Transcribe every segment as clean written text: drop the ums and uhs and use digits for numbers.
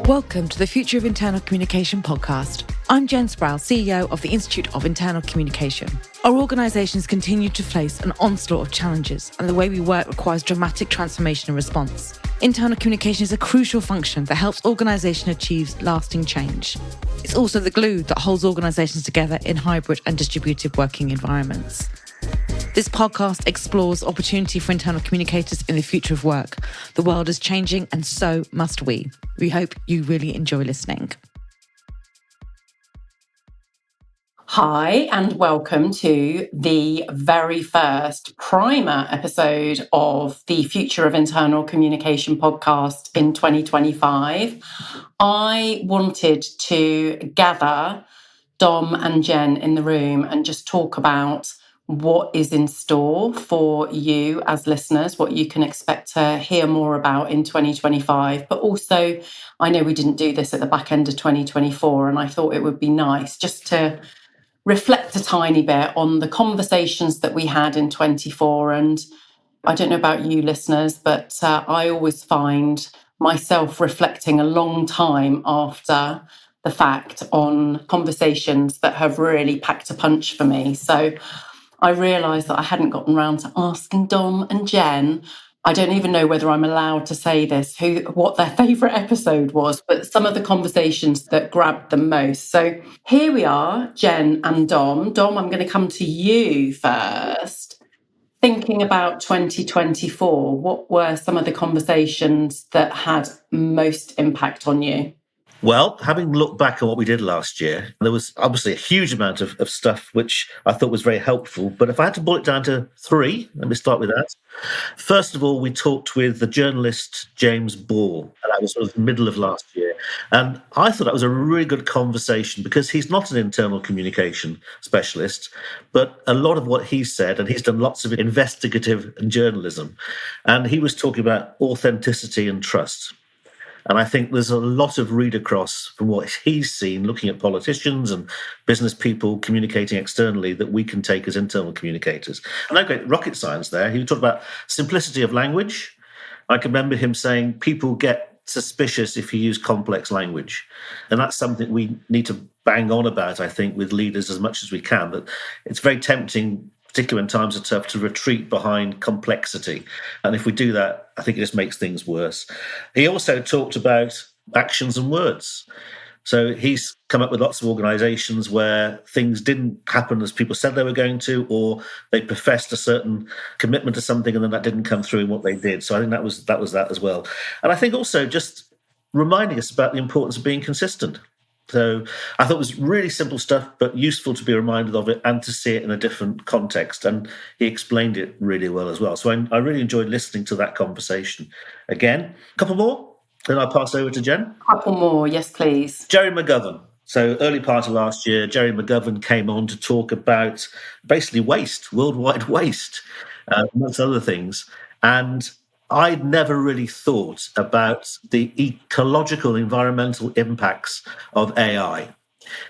Welcome to the Future of Internal Communication podcast. I'm Jen Sproul, CEO of the Institute of Internal Communication. Our organisations continue to face an onslaught of challenges, and the way we work requires dramatic transformation and response. Internal communication is a crucial function that helps organisations achieve lasting change. It's also the glue that holds organisations together in hybrid and distributed working environments. This podcast explores opportunity for internal communicators in the future of work. The world is changing, and so must we. We hope you really enjoy listening. Hi, and welcome to the very first primer episode of the Future of Internal Communication podcast in 2025. I wanted to gather Dom and Jen in the room and just talk about what is in store for you as listeners, what you can expect to hear more about in 2025. But also, I know we didn't do this at the back end of 2024, and I thought it would be nice just to reflect a tiny bit on the conversations that we had in 24. And I don't know about you listeners, but I always find myself reflecting a long time after the fact on conversations that have really packed a punch for me. So I realised that I hadn't gotten around to asking Dom and Jen. I don't even know whether I'm allowed to say this, what their favourite episode was, but some of the conversations that grabbed them most. So here we are, Jen and Dom. Dom, I'm going to come to you first. Thinking about 2024, what were some of the conversations that had most impact on you? Well, having looked back at what we did last year, there was obviously a huge amount of stuff which I thought was very helpful. But if I had to boil it down to three, let me start with that. First of all, we talked with the journalist James Ball, and that was sort of the middle of last year. And I thought that was a really good conversation because he's not an internal communication specialist, but a lot of what he said, and he's done lots of investigative journalism, and he was talking about authenticity and trust. And I think there's a lot of read across from what he's seen, looking at politicians and business people communicating externally, that we can take as internal communicators. And no great rocket science there. He talked about simplicity of language. I can remember him saying people get suspicious if you use complex language. And that's something we need to bang on about, I think, with leaders as much as we can. That it's very tempting, particularly when times are tough, to retreat behind complexity. And if we do that, I think it just makes things worse. He also talked about actions and words. So he's come up with lots of organisations where things didn't happen as people said they were going to, or they professed a certain commitment to something and then that didn't come through in what they did. So I think that was that as well. And I think also just reminding us about the importance of being consistent. So I thought it was really simple stuff, but useful to be reminded of it and to see it in a different context. And he explained it really well as well. So I really enjoyed listening to that conversation. Again, a couple more, then I'll pass over to Jen. A couple more, yes, please. Jerry McGovern. So early part of last year, Jerry McGovern came on to talk about basically waste, worldwide waste, amongst other things. And I'd never really thought about the ecological, environmental impacts of AI.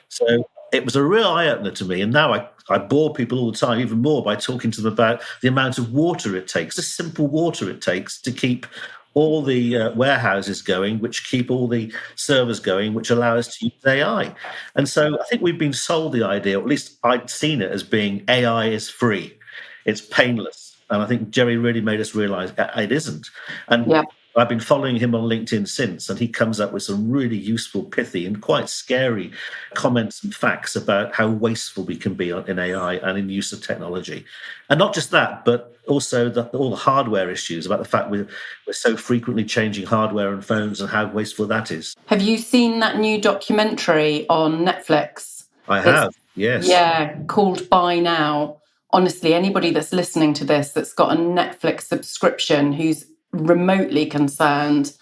So it was a real eye-opener to me. And now I bore people all the time, even more, by talking to them about the amount of water it takes, the simple water it takes to keep all the warehouses going, which keep all the servers going, which allow us to use AI. And so I think we've been sold the idea, or at least I'd seen it as being AI is free, it's painless. And I think Jerry really made us realise it isn't. And yeah. I've been following him on LinkedIn since, and he comes up with some really useful, pithy, and quite scary comments and facts about how wasteful we can be in AI and in use of technology. And not just that, but also all the hardware issues about the fact we're so frequently changing hardware and phones and how wasteful that is. Have you seen that new documentary on Netflix? I have, yes. Yeah, called Buy Now. Honestly, anybody that's listening to this that's got a Netflix subscription who's remotely concerned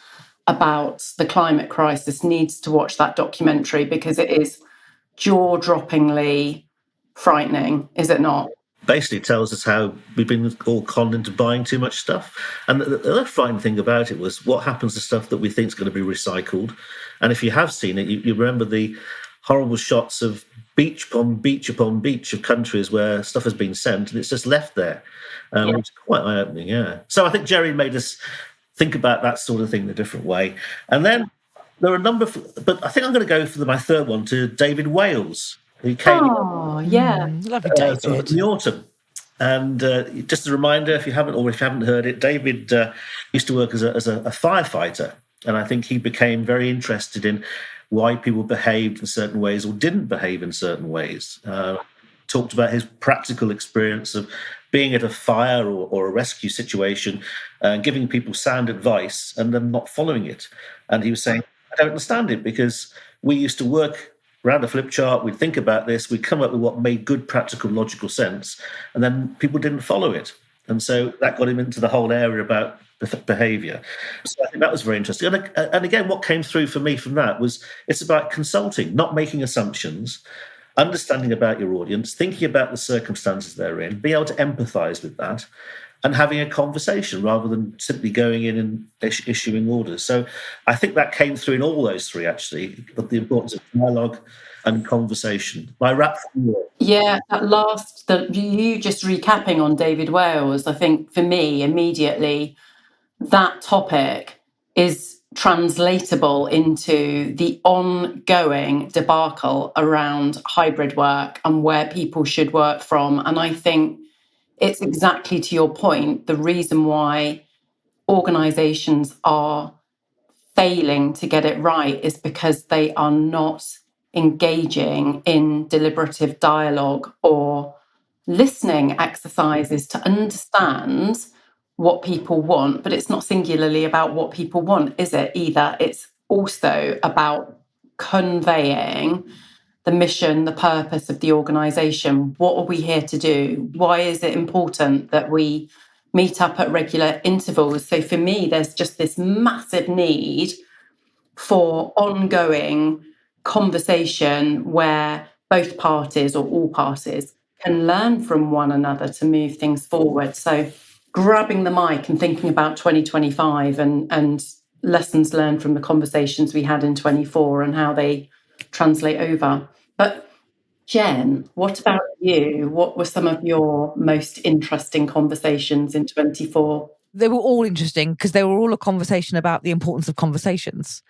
about the climate crisis needs to watch that documentary, because it is jaw-droppingly frightening, is it not? Basically tells us how we've been all conned into buying too much stuff. And the other frightening thing about it was what happens to stuff that we think is going to be recycled. And if you have seen it, you remember the horrible shots of beach upon beach upon beach of countries where stuff has been sent and it's just left there. It's quite eye-opening, yeah. So I think Jerry made us think about that sort of thing in a different way. And then there are a number of, but I think I'm going to go for my third one to David Wales, who came Oh, yeah. Lovely sort of in David. the autumn. And just a reminder, if you haven't heard it, David used to work as a firefighter, and I think he became very interested in why people behaved in certain ways or didn't behave in certain ways. Talked about his practical experience of being at a fire or a rescue situation, giving people sound advice and then not following it. And he was saying, I don't understand it, because we used to work around a flip chart, we'd think about this, we'd come up with what made good, practical, logical sense, and then people didn't follow it. And so that got him into the whole area about behaviour. So I think that was very interesting. And again, what came through for me from that was it's about consulting, not making assumptions, understanding about your audience, thinking about the circumstances they're in, being able to empathise with that, and having a conversation rather than simply going in and issuing orders. So I think that came through in all those three, actually, the importance of dialogue and conversation. My wrap for you. Yeah, you just recapping on David Wales, I think for me, immediately, that topic is translatable into the ongoing debacle around hybrid work and where people should work from. And I think it's exactly to your point, the reason why organizations are failing to get it right is because they are not engaging in deliberative dialogue or listening exercises to understand what people want. But it's not singularly about what people want, is it, either? It's also about conveying the mission, the purpose of the organisation. What are we here to do? Why is it important that we meet up at regular intervals? So for me, there's just this massive need for ongoing conversation where both parties or all parties can learn from one another to move things forward. So grabbing the mic and thinking about 2025 and lessons learned from the conversations we had in 24 and how they translate over. But Jen, what about you? What were some of your most interesting conversations in 24? They were all interesting because they were all a conversation about the importance of conversations.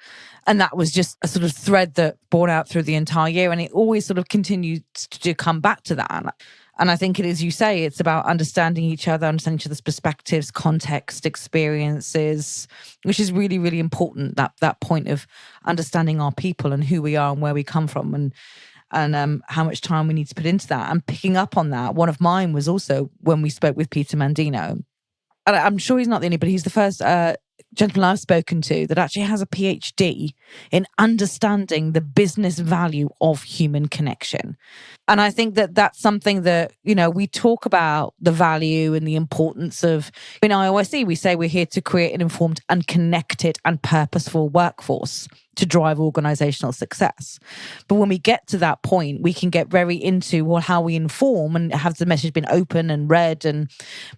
And that was just a sort of thread that bore out through the entire year. And it always sort of continued to come back to that. And I think it is, you say, it's about understanding each other, understanding each other's perspectives, context, experiences, which is really, really important, that point of understanding our people and who we are and where we come from and how much time we need to put into that. And picking up on that, one of mine was also when we spoke with Peter Mandino. And I'm sure he's not the only, but he's the first gentleman I've spoken to that actually has a PhD in understanding the business value of human connection. And I think that that's something that, you know, we talk about the value and the importance of, in IoIC, we say we're here to create an informed and connected and purposeful workforce to drive organizational success. But when we get to that point, we can get very into, well, how we inform and have the message been open and read.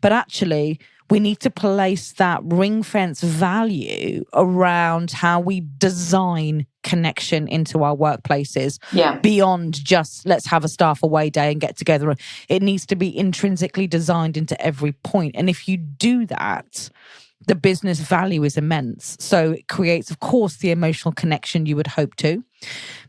But actually, we need to place that ring fence value around how we design connection into our workplaces beyond just let's have a staff away day and get together. It needs to be intrinsically designed into every point. And if you do that, the business value is immense. So it creates, of course, the emotional connection you would hope to,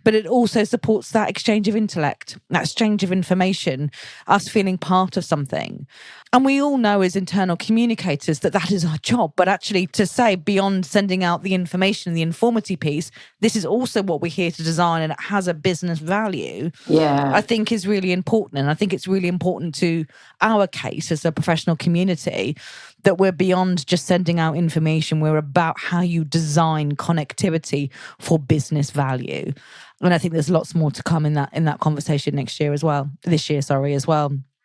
but it also supports that exchange of intellect, that exchange of information, us feeling part of something. And we all know as internal communicators that is our job. But actually to say beyond sending out the information, the informative piece, this is also what we're here to design and it has a business value, I think is really important. And I think it's really important to our case as a professional community that we're beyond just sending out information. We're about how you design connectivity for business value. And I think there's lots more to come in that conversation this year as well.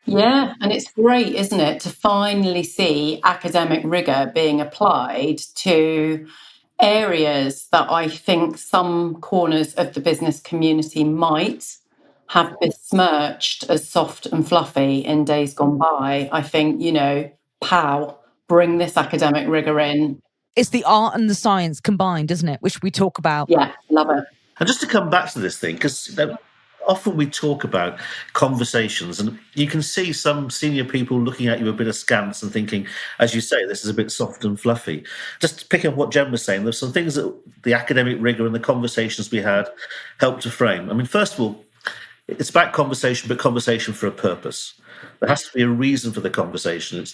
Yeah, and it's great, isn't it, to finally see academic rigour being applied to areas that I think some corners of the business community might have besmirched as soft and fluffy in days gone by. I think, bring this academic rigour in. It's the art and the science combined, isn't it? Which we talk about. Yeah, love it. And just to come back to this thing, because often we talk about conversations, and you can see some senior people looking at you a bit askance and thinking, as you say, this is a bit soft and fluffy. Just picking up what Jen was saying, there's some things that the academic rigor and the conversations we had helped to frame. I mean, first of all, it's about conversation, but conversation for a purpose. There has to be a reason for the conversation.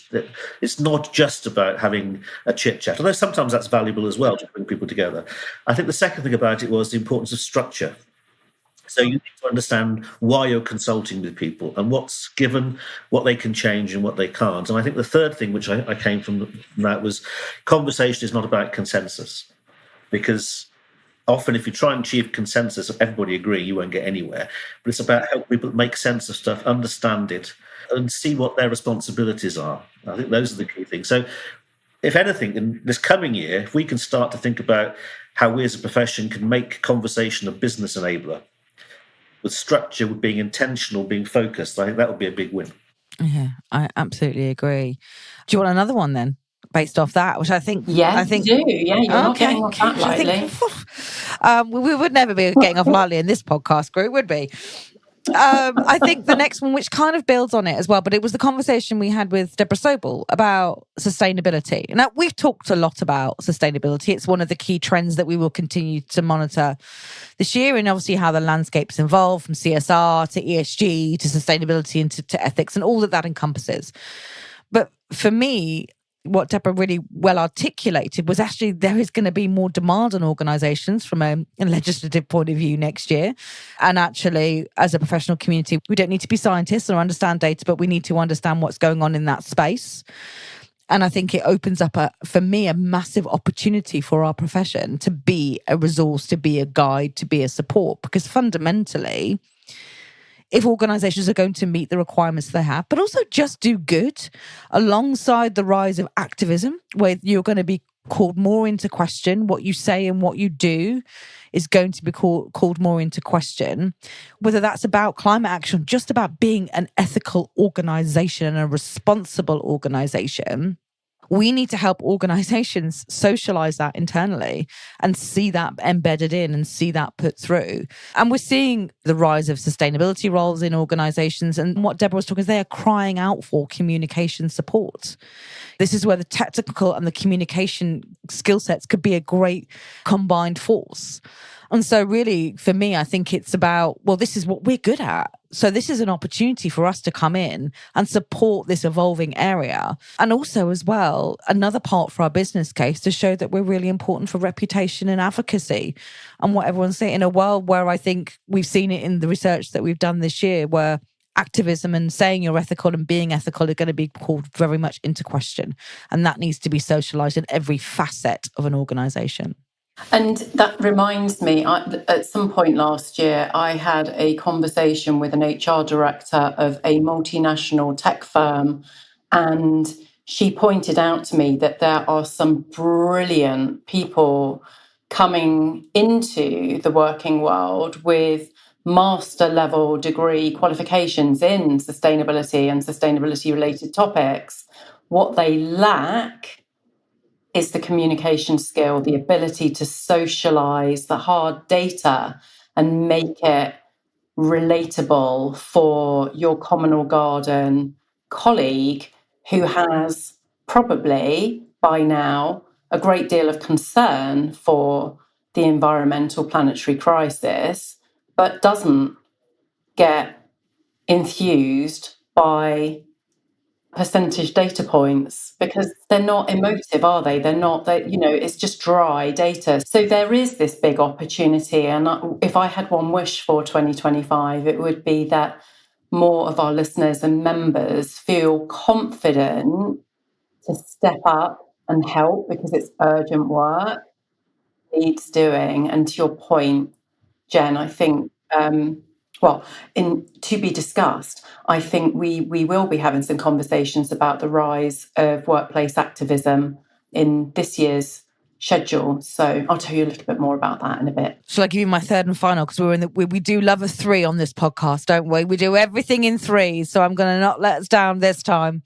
It's not just about having a chit chat, although sometimes that's valuable as well to bring people together. I think the second thing about it was the importance of structure. So you need to understand why you're consulting with people and what's given, what they can change and what they can't. And I think the third thing, which I came from that, was conversation is not about consensus, because often if you try and achieve consensus of everybody agreeing, you won't get anywhere. But it's about helping people make sense of stuff, understand it, and see what their responsibilities are. I think those are the key things. So if anything, in this coming year, if we can start to think about how we as a profession can make conversation a business enabler, with structure, with being intentional, being focused, I think that would be a big win. Yeah, I absolutely agree. Do you want another one then, based off that? Which I think, Yeah, I think you do. Yeah, you're not getting off that lightly. We would never be getting off lightly in this podcast group, would we? I think the next one, which kind of builds on it as well, but it was the conversation we had with Deborah Sobel about sustainability. Now, we've talked a lot about sustainability. It's one of the key trends that we will continue to monitor this year, and obviously how the landscape's evolved from CSR to ESG to sustainability and to ethics and all that encompasses. But for me, what Deborah really well articulated was actually there is going to be more demand on organisations from a legislative point of view next year. And actually, as a professional community, we don't need to be scientists or understand data, but we need to understand what's going on in that space. And I think it opens up, for me, a massive opportunity for our profession to be a resource, to be a guide, to be a support. Because fundamentally, if organisations are going to meet the requirements they have, but also just do good, alongside the rise of activism, where you're going to be called more into question, what you say and what you do is going to be called more into question, whether that's about climate action, just about being an ethical organisation and a responsible organisation. We need to help organisations socialise that internally and see that embedded in and see that put through. And we're seeing the rise of sustainability roles in organisations. And what Deborah was talking is they are crying out for communication support. This is where the technical and the communication skill sets could be a great combined force. And so really, for me, I think it's about, well, this is what we're good at. So this is an opportunity for us to come in and support this evolving area. And also as well, another part for our business case to show that we're really important for reputation and advocacy. And what everyone's saying, in a world where I think we've seen it in the research that we've done this year, where activism and saying you're ethical and being ethical are going to be called very much into question. And that needs to be socialised in every facet of an organisation. And that reminds me, at some point last year, I had a conversation with an HR director of a multinational tech firm, and she pointed out to me that there are some brilliant people coming into the working world with master level degree qualifications in sustainability and sustainability related topics. What they lack is the communication skill, the ability to socialize the hard data and make it relatable for your communal garden colleague who has probably by now a great deal of concern for the environmental planetary crisis, but doesn't get enthused by percentage data points because they're not emotive, are they? They're not, it's just dry data. So there is this big opportunity. And if I had one wish for 2025, it would be that more of our listeners and members feel confident to step up and help because it's urgent work, needs doing. And to your point, Jen, I think, to be discussed, I think we will be having some conversations about the rise of workplace activism in this year's schedule. So I'll tell you a little bit more about that in a bit. Shall I give you my third and final? Because we do love a 3 on this podcast, don't we? We do everything in 3s. So I'm going to not let us down this time.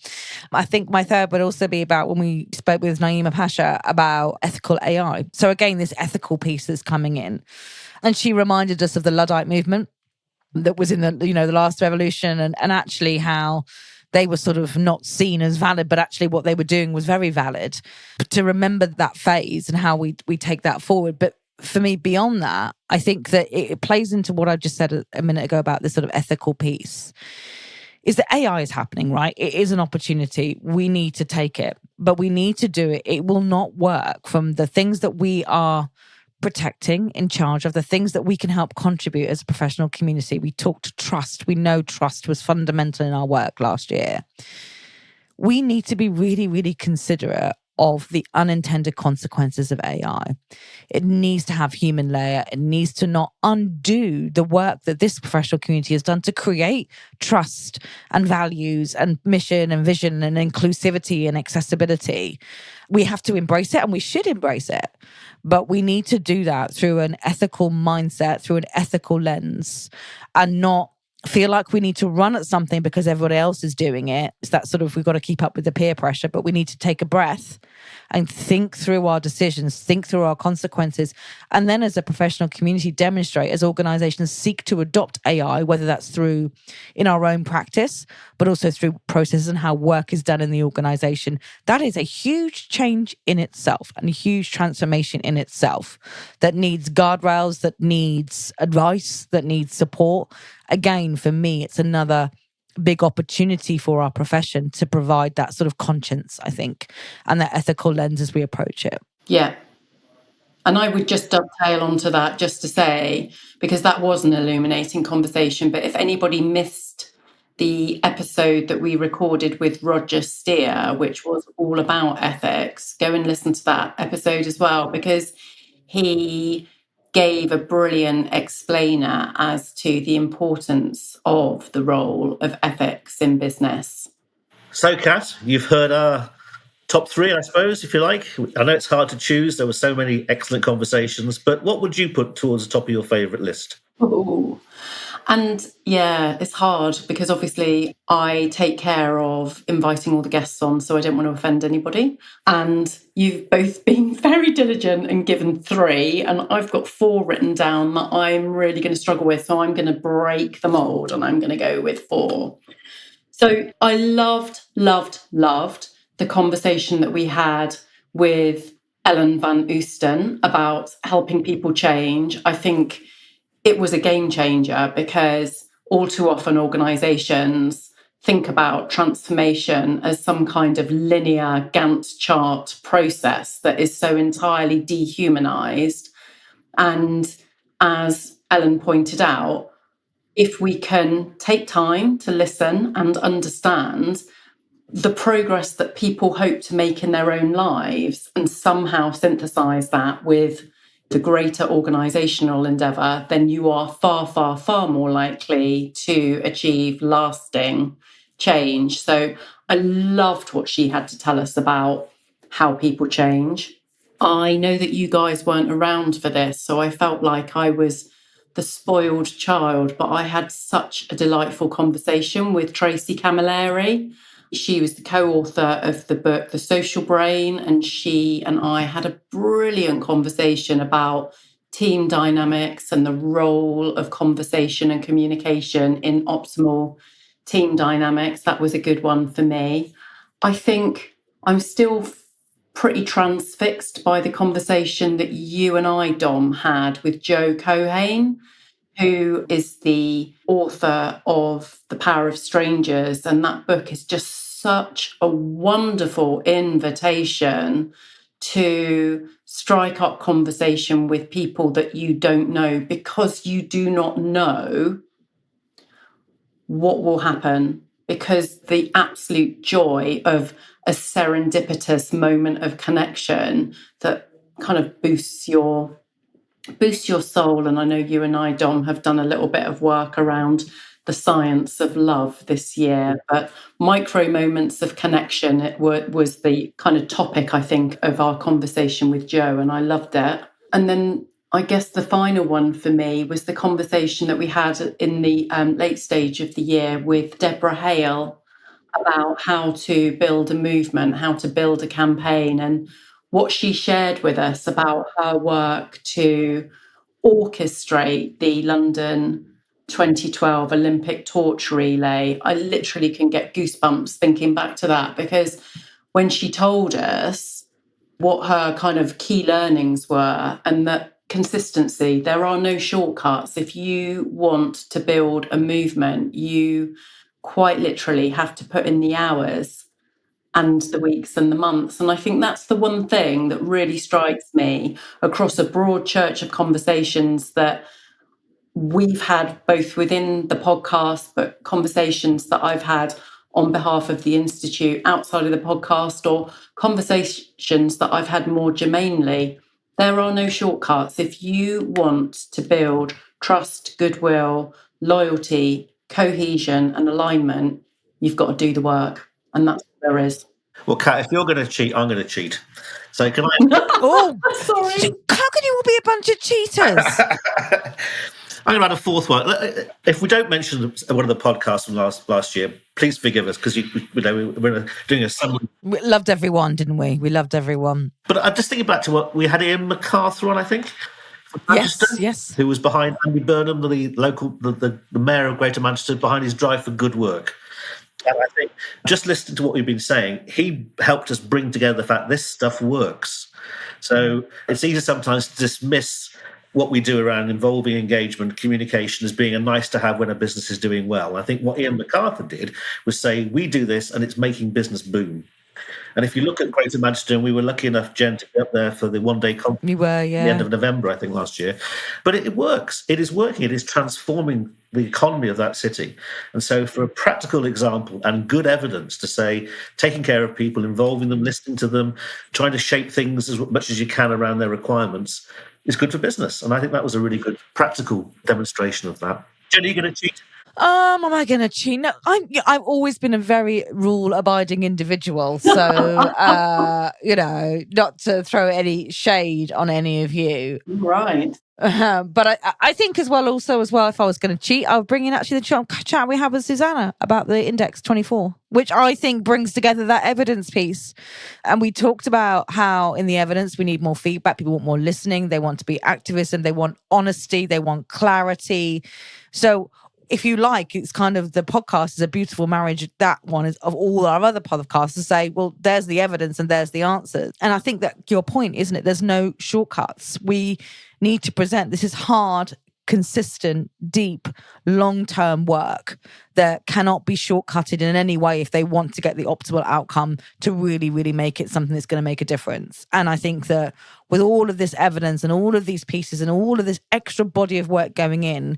I think my third would also be about when we spoke with Naima Pasha about ethical AI. So again, this ethical piece that's coming in. And she reminded us of the Luddite movement. that was in the last revolution, and actually how they were sort of not seen as valid, but actually what they were doing was very valid. But to remember that phase and how we take that forward. But for me, beyond that, I think that it plays into what I just said a minute ago about this sort of ethical piece, is that AI is happening, right? It is an opportunity. We need to take it, but we need to do it. It will not work from the things that we are protecting, in charge of, the things that we can help contribute as a professional community. We talked trust. We know trust was fundamental in our work last year. We need to be really, really considerate of the unintended consequences of AI. It needs to have human layer. It needs to not undo the work that this professional community has done to create trust and values and mission and vision and inclusivity and accessibility. We have to embrace it, and we should embrace it. But we need to do that through an ethical mindset, through an ethical lens, and not feel like we need to run at something because everybody else is doing it. It's that sort of, we've got to keep up with the peer pressure, but we need to take a breath and think through our decisions, think through our consequences. And then as a professional community, demonstrate as organizations seek to adopt AI, whether that's through in our own practice, but also through processes and how work is done in the organization. That is a huge change in itself and a huge transformation in itself that needs guardrails, that needs advice, that needs support. Again, for me, it's another big opportunity for our profession to provide that sort of conscience, I think, and that ethical lens as we approach it. Yeah. And I would just dovetail onto that just to say, because that was an illuminating conversation, but if anybody missed the episode that we recorded with Roger Steer, which was all about ethics, go and listen to that episode as well, because he gave a brilliant explainer as to the importance of the role of ethics in business. So, Kat, you've heard our top three, I suppose, if you like. I know it's hard to choose. There were so many excellent conversations, but what would you put towards the top of your favourite list? Ooh. And yeah, it's hard because obviously I take care of inviting all the guests on, so I don't want to offend anybody. And you've both been very diligent and given three, and I've got four written down that I'm really going to struggle with. So I'm going to break the mold and I'm going to go with four. So I loved the conversation that we had with Ellen van Oosten about helping people change. I think it was a game changer because all too often organisations think about transformation as some kind of linear Gantt chart process that is so entirely dehumanised. And as Ellen pointed out, if we can take time to listen and understand the progress that people hope to make in their own lives and somehow synthesise that with the greater organisational endeavour, then you are far, far, far more likely to achieve lasting change. So I loved what she had to tell us about how people change. I know that you guys weren't around for this, so I felt like I was the spoiled child, but I had such a delightful conversation with Tracy Camilleri. She was the co-author of the book, The Social Brain, and she and I had a brilliant conversation about team dynamics and the role of conversation and communication in optimal team dynamics. That was a good one for me. I think I'm still pretty transfixed by the conversation that you and I, Dom, had with Joe Cohane, who is the author of The Power of Strangers. And that book is just such a wonderful invitation to strike up conversation with people that you don't know, because you do not know what will happen, because the absolute joy of a serendipitous moment of connection that kind of boosts your soul. And I know you and I, Dom, have done a little bit of work around the science of love this year, but micro moments of connection, was the kind of topic, I think, of our conversation with Joe, and I loved it. And then I guess the final one for me was the conversation that we had in the late stage of the year with Deborah Hale about how to build a movement, how to build a campaign, and what she shared with us about her work to orchestrate the London 2012 Olympic torch relay. I literally can get goosebumps thinking back to that, because when she told us what her kind of key learnings were, and that consistency, there are no shortcuts. If you want to build a movement, you quite literally have to put in the hours and the weeks and the months. And I think that's the one thing that really strikes me across a broad church of conversations that we've had, both within the podcast, but conversations that I've had on behalf of the Institute outside of the podcast, or conversations that I've had more germanely. There are no shortcuts. If you want to build trust, goodwill, loyalty, cohesion, and alignment, you've got to do the work. And that's what there is. Well, Kat, if you're going to cheat, I'm going to cheat. So can I? Oh, sorry. How can you all be a bunch of cheaters? I'm going to add a fourth one. If we don't mention one of the podcasts from last year, please forgive us, because we're doing a summary. We loved everyone, didn't we? We loved everyone. But I'm just thinking back to what we had Ian MacArthur on, I think. Yes. Who was behind Andy Burnham, the mayor of Greater Manchester, behind his drive for good work. And I think, just listening to what we've been saying, he helped us bring together the fact this stuff works. So it's easy sometimes to dismiss what we do around involving engagement, communication, as being a nice to have when a business is doing well. I think what Ian MacArthur did was say, we do this and it's making business boom. And if you look at Greater Manchester, and we were lucky enough, Jen, to be up there for the one-day conference We were, yeah. at the end of November, I think, last year. But it works. It is working. It is transforming the economy of that city. And so for a practical example and good evidence to say, taking care of people, involving them, listening to them, trying to shape things as much as you can around their requirements is good for business. And I think that was a really good practical demonstration of that. Jen, are you going to cheat? Am I going to cheat? No, I've always been a very rule-abiding individual, so not to throw any shade on any of you, Right? But I think as well, if I was going to cheat, I would bring in actually the chat we have with Susanna about the Index 24, which I think brings together that evidence piece. And we talked about how in the evidence we need more feedback. People want more listening. They want to be activism. They want honesty. They want clarity. So if you like, it's kind of, the podcast is a beautiful marriage. That one is of all our other podcasts to say, well, there's the evidence and there's the answers. And I think that your point, isn't it? There's no shortcuts. We need to present. This is hard, consistent, deep, long-term work that cannot be shortcutted in any way if they want to get the optimal outcome to really, really make it something that's going to make a difference. And I think that with all of this evidence and all of these pieces and all of this extra body of work going in,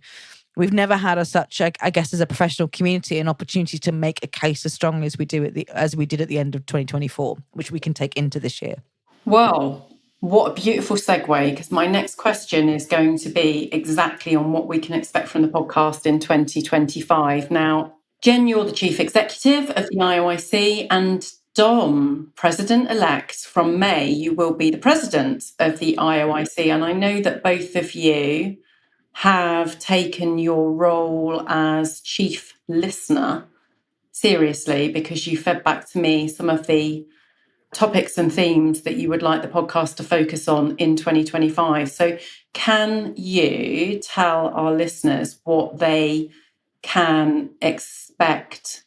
we've never had as a professional community, an opportunity to make a case as strongly as we did at the end of 2024, which we can take into this year. Well, what a beautiful segue, because my next question is going to be exactly on what we can expect from the podcast in 2025. Now, Jen, you're the Chief Executive of the IoIC, and Dom, President-elect, from May, you will be the President of the IoIC. And I know that both of you have taken your role as chief listener seriously, because you fed back to me some of the topics and themes that you would like the podcast to focus on in 2025. So can you tell our listeners what they can expect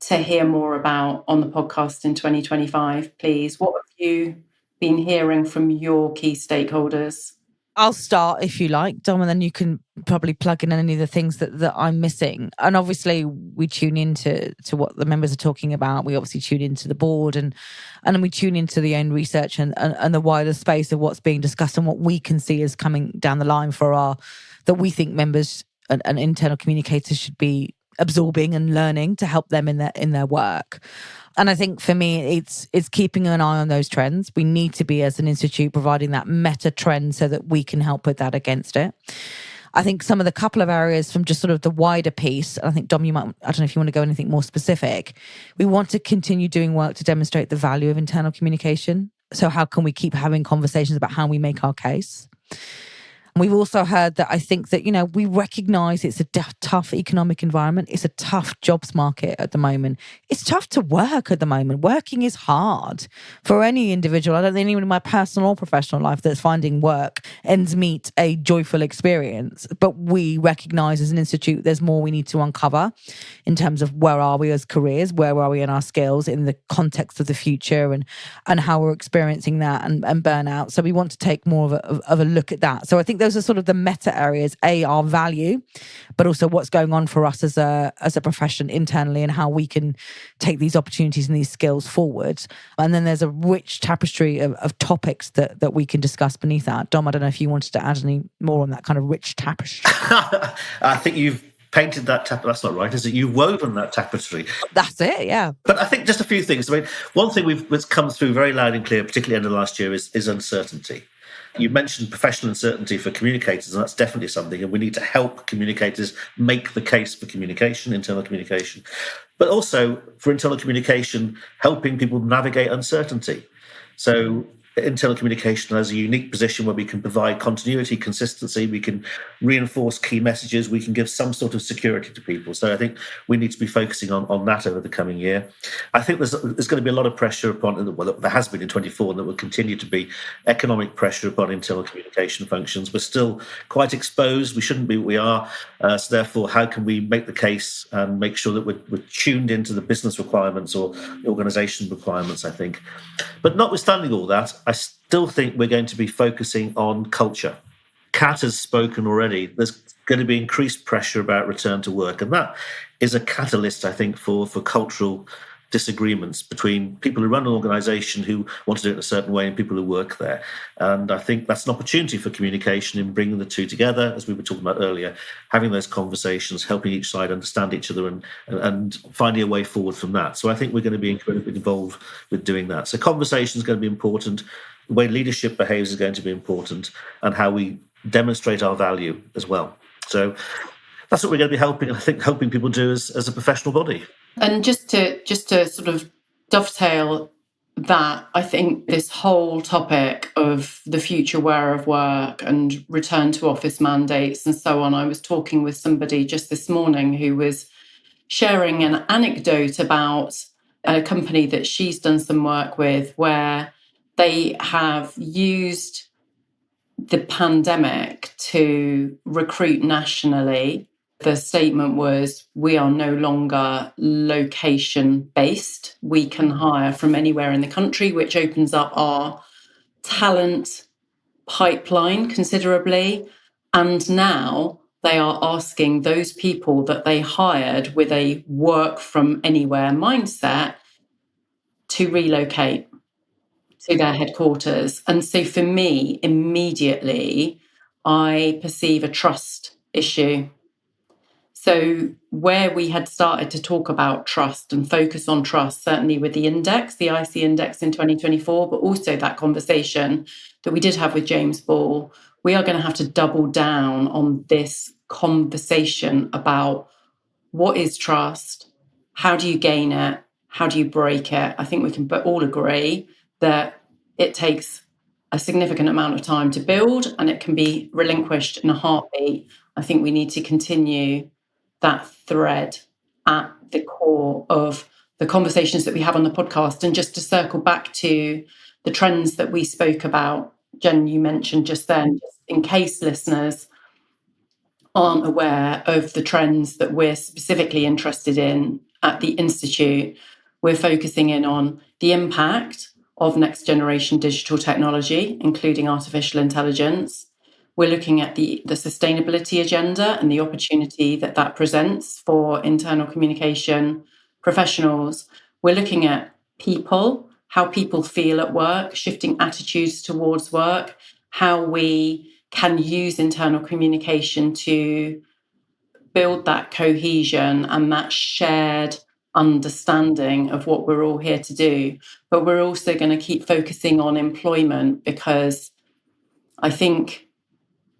to hear more about on the podcast in 2025, please? What have you been hearing from your key stakeholders? I'll start if you like, Dom, and then you can probably plug in any of the things that I'm missing. And obviously we tune into what the members are talking about. We obviously tune into the board and then we tune into the own research and the wider space of what's being discussed and what we can see as coming down the line that we think members and internal communicators should be absorbing and learning to help them in their work. And I think for me, it's keeping an eye on those trends. We need to be, as an institute, providing that meta trend so that we can help with that against it. I think some of the couple of areas from just sort of the wider piece, and I think, Dom, I don't know if you want to go anything more specific. We want to continue doing work to demonstrate the value of internal communication. So how can we keep having conversations about how we make our case? And we've also heard that I think that, we recognise it's a tough economic environment. It's a tough jobs market at the moment. It's tough to work at the moment. Working is hard for any individual. I don't think anyone in my personal or professional life that's finding work ends meet a joyful experience. But we recognise as an institute there's more we need to uncover in terms of where are we as careers, where are we in our skills in the context of the future, and how we're experiencing that and burnout. So we want to take more of a look at that. So I think those are sort of the meta areas, our value, but also what's going on for us as a profession internally and how we can take these opportunities and these skills forward. And then there's a rich tapestry of topics that we can discuss beneath that. Dom, I don't know if you wanted to add any more on that kind of rich tapestry. I think you've painted that tapestry. That's not right, is it? You've woven that tapestry. That's it, yeah. But I think just a few things. I mean, one thing that's come through very loud and clear, particularly end of last year, is uncertainty. You mentioned professional uncertainty for communicators, and that's definitely something, and we need to help communicators make the case for communication, internal communication, but also for internal communication, helping people navigate uncertainty. So internal communication has a unique position where we can provide continuity, consistency, we can reinforce key messages, we can give some sort of security to people. So I think we need to be focusing on that over the coming year. I think there's going to be a lot of pressure upon, well, there has been in 24, and there will continue to be economic pressure upon internal communication functions. We're still quite exposed. We shouldn't be what we are. So therefore, how can we make the case and make sure that we're tuned into the business requirements or the organisation requirements, I think. But notwithstanding all that, I still think we're going to be focusing on culture. Kat has spoken already. There's going to be increased pressure about return to work, and that is a catalyst, I think, for cultural disagreements between people who run an organisation who want to do it in a certain way and people who work there. And I think that's an opportunity for communication in bringing the two together, as we were talking about earlier, having those conversations, helping each side understand each other and finding a way forward from that. So I think we're going to be incredibly involved with doing that. So conversation is going to be important. The way leadership behaves is going to be important, and how we demonstrate our value as well. So that's what we're going to be helping people do as a professional body. And just to sort of dovetail that, I think this whole topic of the future where of work and return to office mandates and so on, I was talking with somebody just this morning who was sharing an anecdote about a company that she's done some work with, where they have used the pandemic to recruit nationally. The statement was, we are no longer location-based. We can hire from anywhere in the country, which opens up our talent pipeline considerably. And now they are asking those people that they hired with a work from anywhere mindset to relocate to their headquarters. And so for me, immediately, I perceive a trust issue. So where we had started to talk about trust and focus on trust, certainly with the index, the IC index in 2024, but also that conversation that we did have with James Ball, we are going to have to double down on this conversation about what is trust, how do you gain it, how do you break it. I think we can all agree that it takes a significant amount of time to build and it can be relinquished in a heartbeat. I think we need to continue that thread at the core of the conversations that we have on the podcast. And just to circle back to the trends that we spoke about, Jen, you mentioned just then, just in case listeners aren't aware of the trends that we're specifically interested in at the Institute, we're focusing in on the impact of next generation digital technology, including artificial intelligence. We're looking at the sustainability agenda and the opportunity that presents for internal communication professionals. We're looking at people, how people feel at work, shifting attitudes towards work, how we can use internal communication to build that cohesion and that shared understanding of what we're all here to do. But we're also going to keep focusing on employment, because I think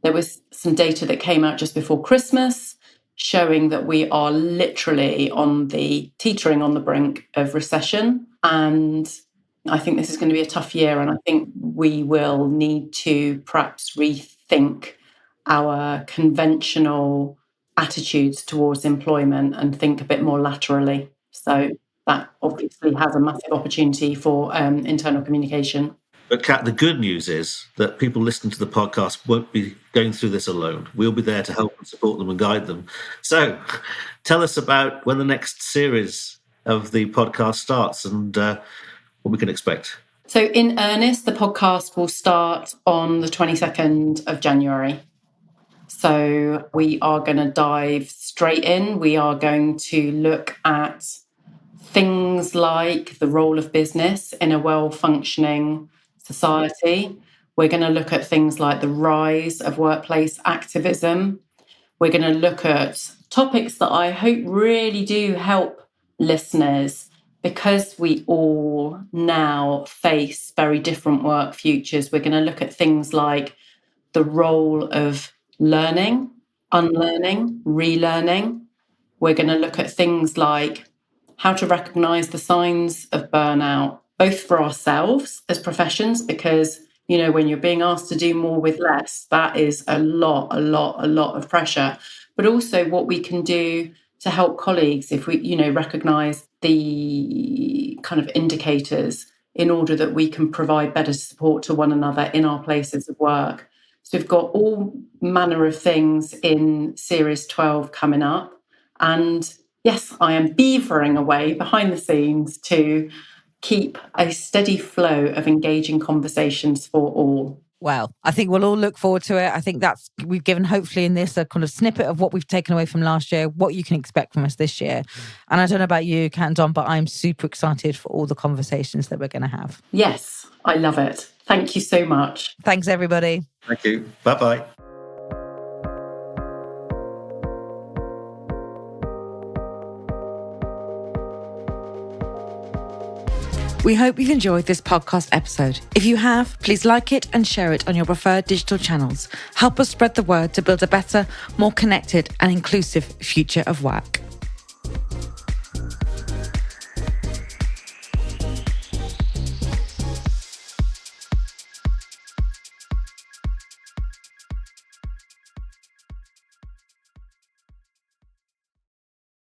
there was some data that came out just before Christmas showing that we are literally teetering on the brink of recession. And I think this is going to be a tough year. And I think we will need to perhaps rethink our conventional attitudes towards employment and think a bit more laterally. So that obviously has a massive opportunity for internal communication. But Kat, the good news is that people listening to the podcast won't be going through this alone. We'll be there to help and support them and guide them. So tell us about when the next series of the podcast starts and what we can expect. So in earnest, the podcast will start on the 22nd of January. So we are going to dive straight in. We are going to look at things like the role of business in a well-functioning society. We're going to look at things like the rise of workplace activism. We're going to look at topics that I hope really do help listeners, because we all now face very different work futures. We're going to look at things like the role of learning, unlearning, relearning. We're going to look at things like how to recognise the signs of burnout, both for ourselves as professions, because, you know, when you're being asked to do more with less, that is a lot of pressure. But also what we can do to help colleagues if we, you know, recognise the kind of indicators in order that we can provide better support to one another in our places of work. So we've got all manner of things in Series 12 coming up. And yes, I am beavering away behind the scenes to keep a steady flow of engaging conversations for all. Well, I think we'll all look forward to it. I think we've given, hopefully in this, a kind of snippet of what we've taken away from last year, what you can expect from us this year. And I don't know about you, Kat and Dom, but I'm super excited for all the conversations that we're going to have. Yes, I love it. Thank you so much. Thanks, everybody. Thank you. Bye-bye. We hope you've enjoyed this podcast episode. If you have, please like it and share it on your preferred digital channels. Help us spread the word to build a better, more connected and inclusive future of work.